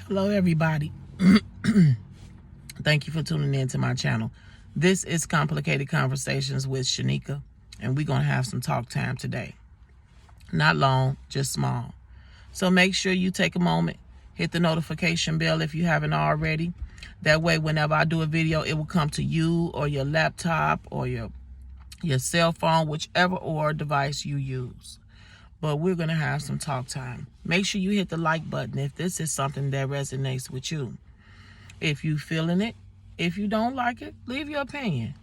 Hello, everybody. Thank you for tuning in to my channel. This is Complicated Conversations with Shanika, and we're going to have some talk time today. Not long, just small. So make sure you take a moment, hit the notification bell if you haven't already. That way, whenever I do a video, it will come to you or your laptop or your cell phone, whichever or device you use. But we're going to have some talk time. Make sure you hit the like button if this is something that resonates with you. If you feeling it, if you don't like it, leave your opinion.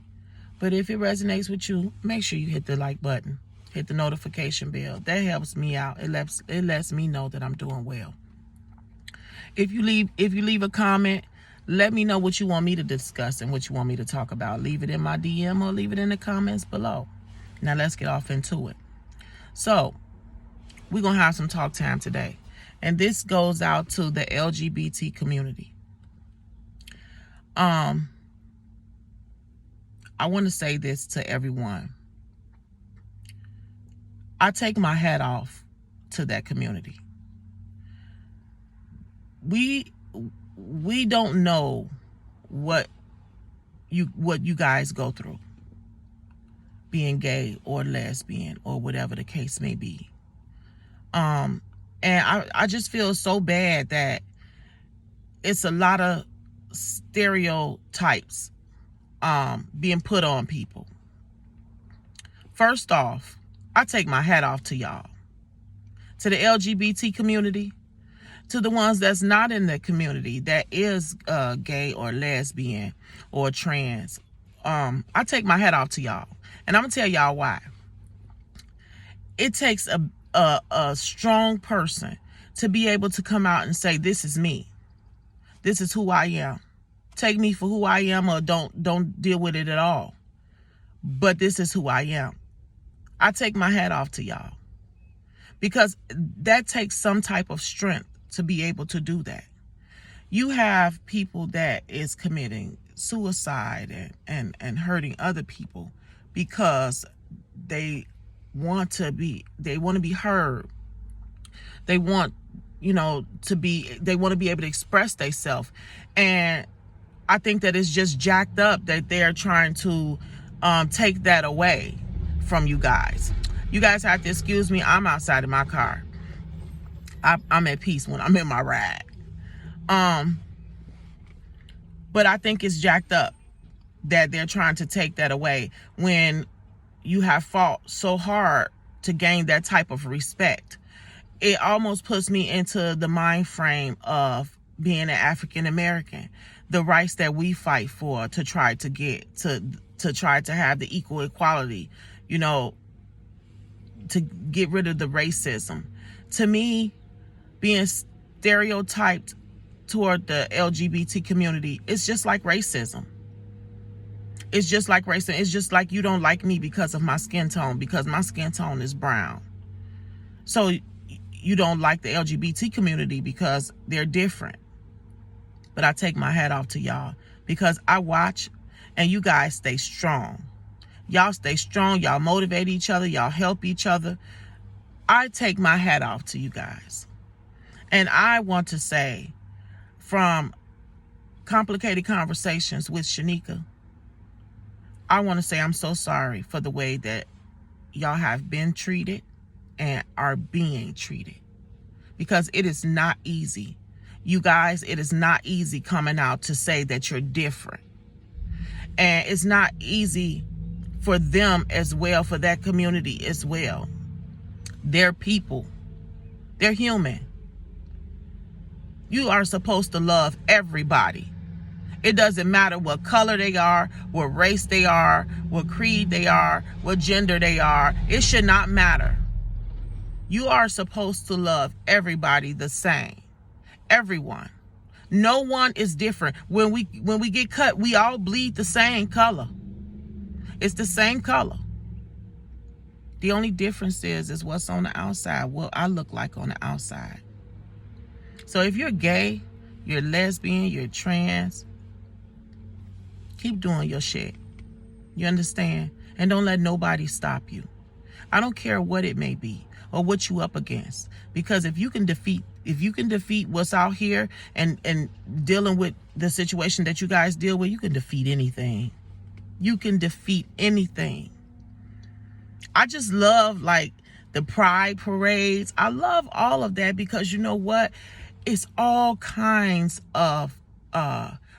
But if it resonates with you, make sure you hit the like button. Hit the notification bell. That helps me out. It lets me know that I'm doing well. If you leave a comment, let me know what you want me to discuss and what you want me to talk about. Leave it in my DM or leave it in the comments below. Now let's get off into it. So, we're going to have some talk time today. And this goes out to the LGBT community. I want to say this to everyone. I take my hat off to that community. We don't know what you guys go through, being gay or lesbian or whatever the case may be. And I just feel so bad that it's a lot of stereotypes being put on people. First off, I take my hat off to y'all, to the LGBT community, to the ones that's not in the community that is gay or lesbian or trans. I take my hat off to y'all, and I'm gonna tell y'all why. It takes a strong person to be able to come out and say, this is me. This is who I am. Take me for who I am or don't deal with it at all. But this is who I am. I take my hat off to y'all. Because that takes some type of strength to be able to do that. You have people that is committing suicide and hurting other people because they want to be heard. They want, they want to be able to express themselves. And I think that it's just jacked up that they're trying to take that away from you guys. You guys have to excuse me. I'm outside of my car. I'm at peace when I'm in my ride. But I think it's jacked up that they're trying to take that away when you have fought so hard to gain that type of respect. It almost puts me into the mind frame of being an African American, the rights that we fight for to try to get to try to have the equal equality, to get rid of the racism. To me, being stereotyped toward the LGBT community, it's just like racism. It's just like racism. It's just like you don't like me because of my skin tone, because my skin tone is brown. So you don't like the LGBT community because they're different. But I take my hat off to y'all because I watch and you guys stay strong. Y'all stay strong. Y'all motivate each other. Y'all help each other. I take my hat off to you guys. And I want to say, from Complicated Conversations with Shanika, I want to say I'm so sorry for the way that y'all have been treated and are being treated. Because it is not easy. You guys, it is not easy coming out to say that you're different. And it's not easy for them as well, for that community as well. They're people. They're human. You are supposed to love everybody. It doesn't matter what color they are, what race they are, what creed they are, what gender they are. It should not matter. You are supposed to love everybody the same. Everyone. No one is different. When we get cut, we all bleed the same color. It's the same color. The only difference is what's on the outside, what I look like on the outside. So if you're gay, you're lesbian, you're trans, keep doing your shit. You understand? And don't let nobody stop you. I don't care what it may be or what you up against. Because if you can defeat If you can defeat what's out here and dealing with the situation that you guys deal with, you can defeat anything. You can defeat anything. I just love like the pride parades. I love all of that because you know what? It's all kinds of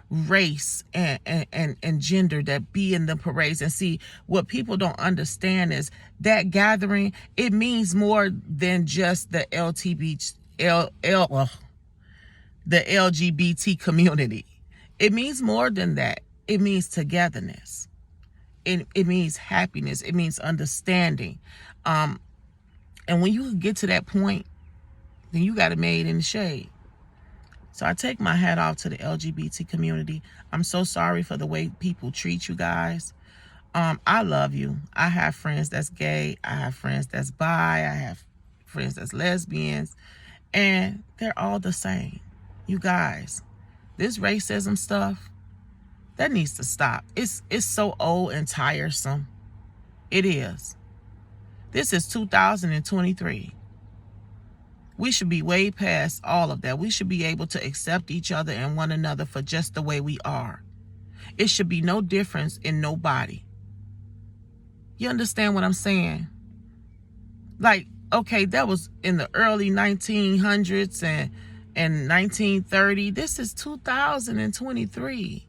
race and gender that be in the parades. And see, what people don't understand is that gathering, it means more than just the LGBT community. It means more than that. It means togetherness. It means happiness. It means understanding. And when you get to that point, then you got it made in the shade. So I take my hat off to the LGBT community. I'm so sorry for the way people treat you guys. I love you. I have friends that's gay. I have friends that's bi. I have friends that's lesbians. And they're all the same. You guys, this racism stuff, that needs to stop. It's so old and tiresome. It is. This is 2023. We should be way past all of that. We should be able to accept each other and one another for just the way we are. It should be no difference in nobody. You understand what I'm saying? Like, okay, that was in the early 1900s and 1930. This is 2023.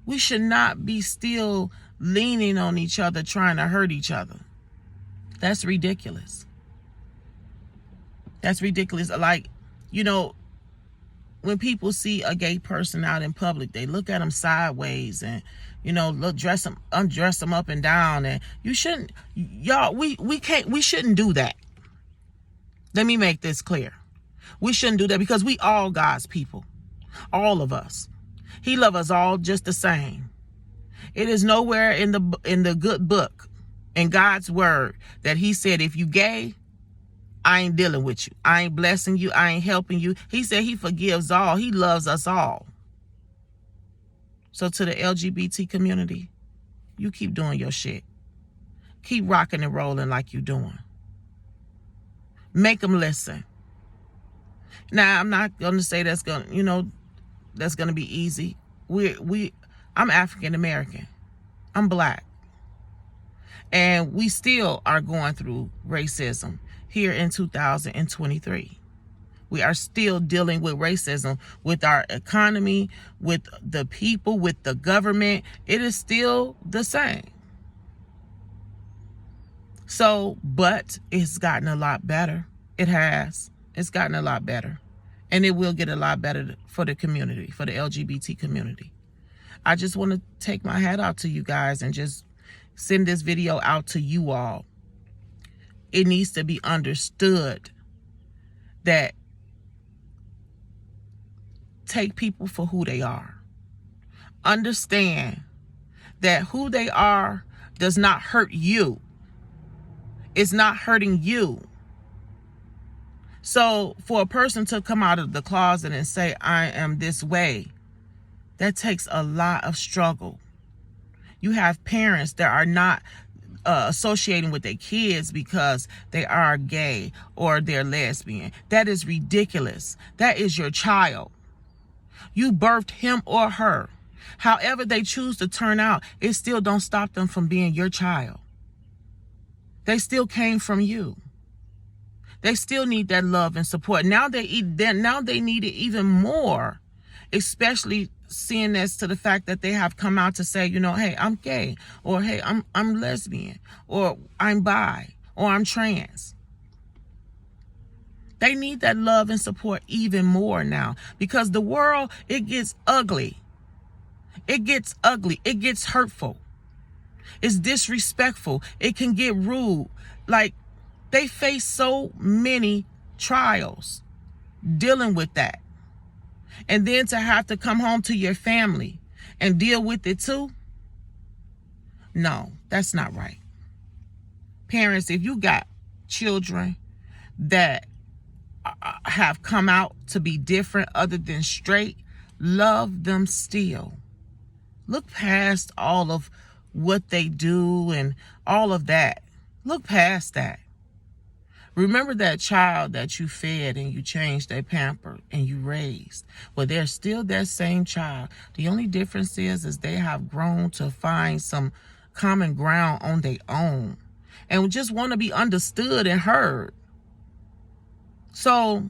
We should not be still leaning on each other, trying to hurt each other. That's ridiculous. That's ridiculous. Like, you know, when people see a gay person out in public, they look at them sideways and, you know, undress them up and down. And you shouldn't, y'all, we shouldn't do that. Let me make this clear. We shouldn't do that because we all God's people. All of us. He loves us all just the same. It is nowhere in the good book, in God's word, that he said, if you gay, I ain't dealing with you. I ain't blessing you. I ain't helping you. He said he forgives all. He loves us all. So to the LGBT community, you keep doing your shit. Keep rocking and rolling like you doing. Make them listen. Now, I'm not going to say that's going to be easy. I'm African American. I'm black. And we still are going through racism here in 2023. We are still dealing with racism with our economy, with the people, with the government. It is still the same. So, but it's gotten a lot better. It has. It's gotten a lot better. And it will get a lot better for the community, for the LGBT community. I just want to take my hat out to you guys and just send this video out to you all. It needs to be understood that take people for who they are. Understand that who they are does not hurt you. It's not hurting you. So for a person to come out of the closet and say, I am this way, that takes a lot of struggle. You have parents that are not associating with their kids because they are gay or they're lesbian. That is ridiculous. That is your child. You birthed him or her. However they choose to turn out, it still don't stop them from being your child. They still came from you. They still need that love and support. Now they need it even more, especially seeing as to the fact that they have come out to say, you know, hey, I'm gay, or hey, I'm lesbian, or I'm bi, or I'm trans. They need that love and support even more now because the world, it gets ugly. It gets ugly. It gets hurtful. It's disrespectful. It can get rude. Like, they face so many trials dealing with that. And then to have to come home to your family and deal with it too? No, that's not right. Parents, if you got children that have come out to be different other than straight, love them still. Look past all of what they do and all of that. Look past that. Remember that child that you fed and you changed their pamper and you raised. Well, they're still that same child. The only difference is they have grown to find some common ground on their own and just want to be understood and heard. So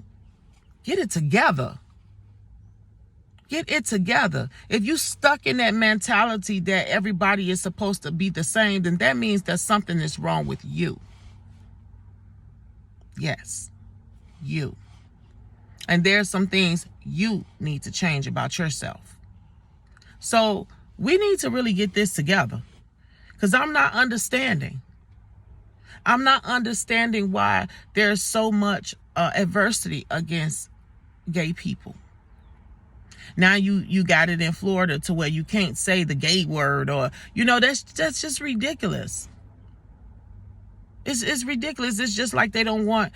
get it together. Get it together. If you stuck in that mentality that everybody is supposed to be the same, then that means that something is wrong with you. Yes, you. And there's some things you need to change about yourself. So we need to really get this together, because I'm not understanding. I'm not understanding why there's so much adversity against gay people. Now you got it in Florida to where you can't say the gay word, or that's just ridiculous. It's ridiculous. It's just like they don't want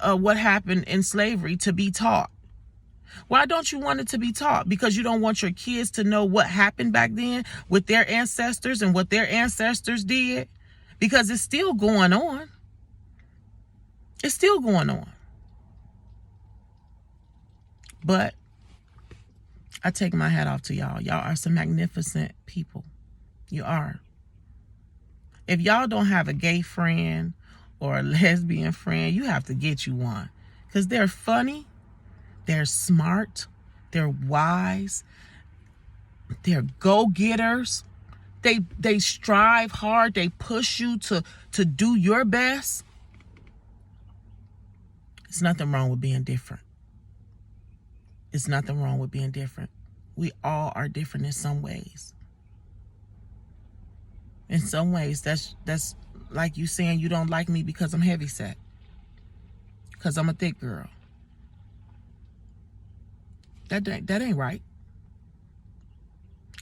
what happened in slavery to be taught. Why don't you want it to be taught? Because you don't want your kids to know what happened back then with their ancestors and what their ancestors did? Because it's still going on. It's still going on. But I take my hat off to y'all. Y'all are some magnificent people. You are. If y'all don't have a gay friend or a lesbian friend, you have to get you one. Because they're funny, they're smart, they're wise, they're go-getters. They strive hard, they push you to do your best. There's nothing wrong with being different. It's nothing wrong with being different. We all are different in some ways. In some ways, that's like you saying you don't like me because I'm heavyset, because I'm a thick girl. That ain't right.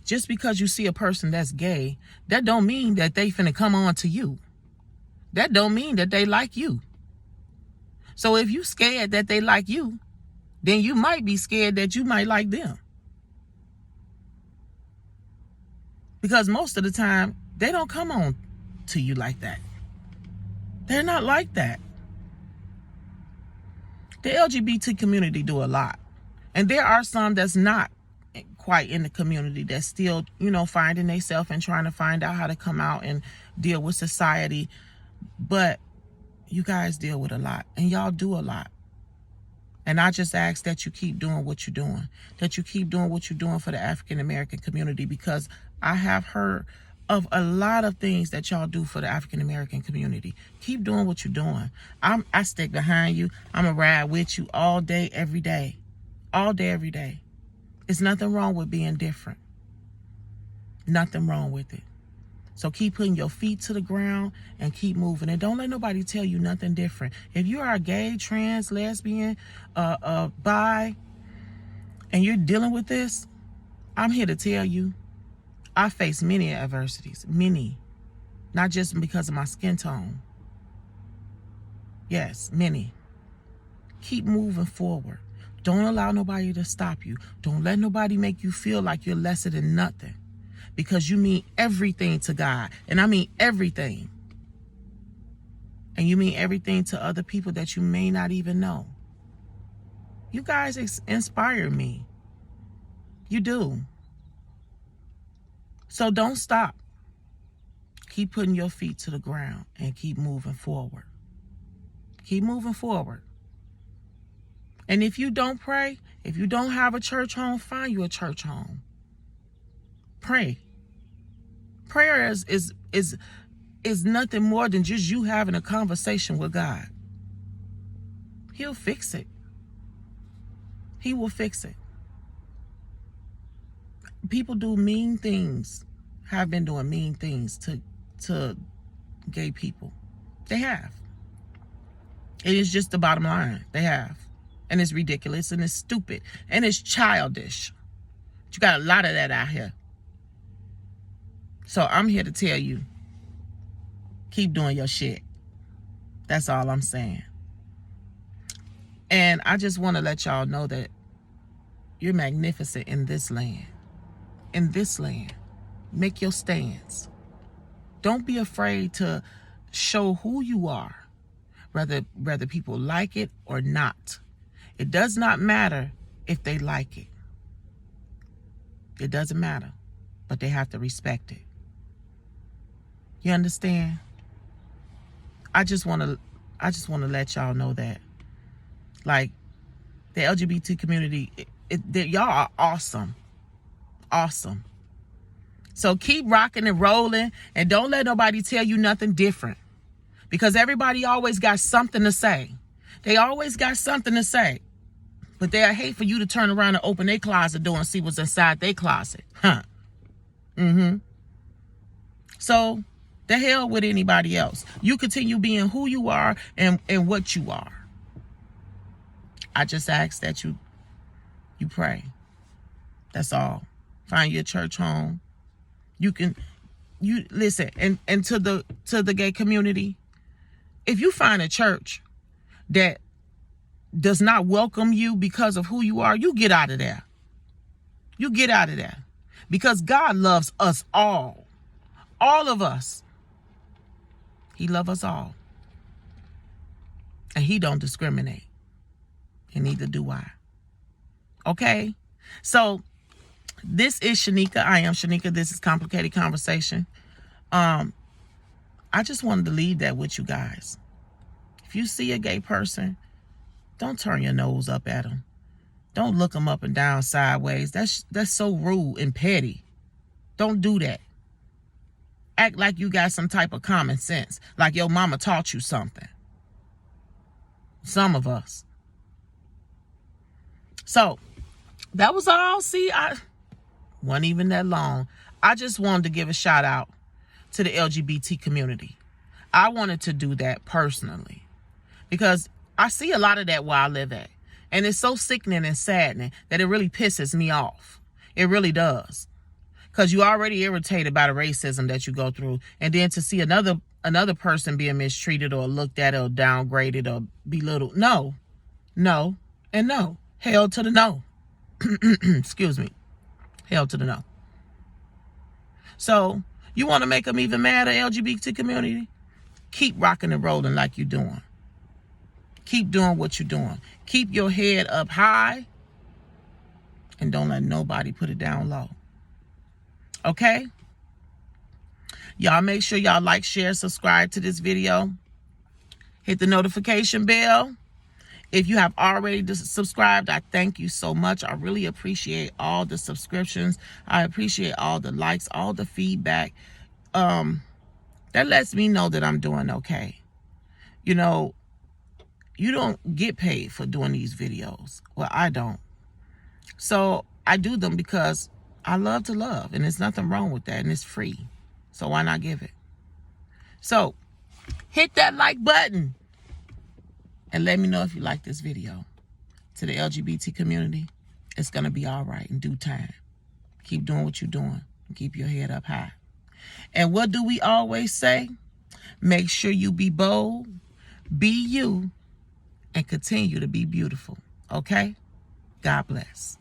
Just because you see a person that's gay, that don't mean that they finna come on to you. That don't mean that they like you. So if you scared that they like you, then you might be scared that you might like them. Because most of the time, they don't come on to you like that. They're not like that. The LGBT community do a lot. And there are some that's not quite in the community that's still, finding themselves and trying to find out how to come out and deal with society. But you guys deal with a lot, and y'all do a lot. And I just ask that you keep doing what you're doing, that you keep doing what you're doing for the African American community, because I have heard of a lot of things that y'all do for the African American community. Keep doing what you're doing. I stick behind you. I'm going to ride with you all day, every day. All day, every day. It's nothing wrong with being different. Nothing wrong with it. So keep putting your feet to the ground and keep moving. And don't let nobody tell you nothing different. If you are gay, trans, lesbian, bi, and you're dealing with this, I'm here to tell you, I face many adversities. Many. Not just because of my skin tone. Yes, many. Keep moving forward. Don't allow nobody to stop you. Don't let nobody make you feel like you're lesser than nothing. Because you mean everything to God. And I mean everything. And you mean everything to other people that you may not even know. You guys inspire me. You do. So don't stop. Keep putting your feet to the ground and keep moving forward. Keep moving forward. And if you don't pray, if you don't have a church home, find you a church home. Pray. Prayer is nothing more than just you having a conversation with God. He'll fix it. He will fix it. People do mean things, have been doing mean things to gay people. They have. It is just the bottom line. They have. And it's ridiculous and it's stupid and it's childish. But you got a lot of that out here. So I'm here to tell you, keep doing your shit. That's all I'm saying. And I just want to let y'all know that you're magnificent in this land. In this land. Make your stance. Don't be afraid to show who you are. whether people like it or not. It does not matter if they like it. It doesn't matter, but they have to respect it. You understand? I just want to let y'all know that, like, the LGBT community, y'all are awesome. Awesome. So keep rocking and rolling, and don't let nobody tell you nothing different, because everybody always got something to say. They always got something to say, but they'll hate for you to turn around and open their closet door and see what's inside their closet. Huh. So the hell with anybody else. You continue being who you are and what you are. I just ask that you pray. That's all. Find your church home. You listen, and to the gay community, if you find a church that does not welcome you because of who you are, you get out of there. You get out of there. Because God loves us all. All of us. He loves us all. And he don't discriminate. And neither do I. Okay? So, this is Shanika. I am Shanika. This is Complicated Conversation. I just wanted to leave that with you guys. If you see a gay person, don't turn your nose up at them. Don't look them up and down sideways. That's so rude and petty. Don't do that. Act like you got some type of common sense, like your mama taught you something. Some of us. So, that was all. See, I wasn't even that long. I just wanted to give a shout out to the LGBT community. I wanted to do that personally, because I see a lot of that where I live at. And it's so sickening and saddening that it really pisses me off. It really does. Because you're already irritated by the racism that you go through. And then to see another person being mistreated or looked at or downgraded or belittled. No, and no. Hell to the no. Excuse me. Hell to the no. So, you want to make them even madder, LGBT community? Keep rocking and rolling like you're doing. Keep doing what you're doing. Keep your head up high. And don't let nobody put it down low. Okay? Y'all make sure y'all like, share, subscribe to this video. Hit the notification bell. If you have already subscribed, I thank you so much. I really appreciate all the subscriptions. I appreciate all the likes, all the feedback. That lets me know that I'm doing okay. You know, you don't get paid for doing these videos. Well, I don't. So I do them because I love to love, and there's nothing wrong with that, and it's free. So why not give it? So hit that like button and let me know if you like this video. To the LGBT community, it's going to be all right in due time. Keep doing what you're doing and keep your head up high. And what do we always say? Make sure you be bold, be you, and continue to be beautiful. Okay? God bless.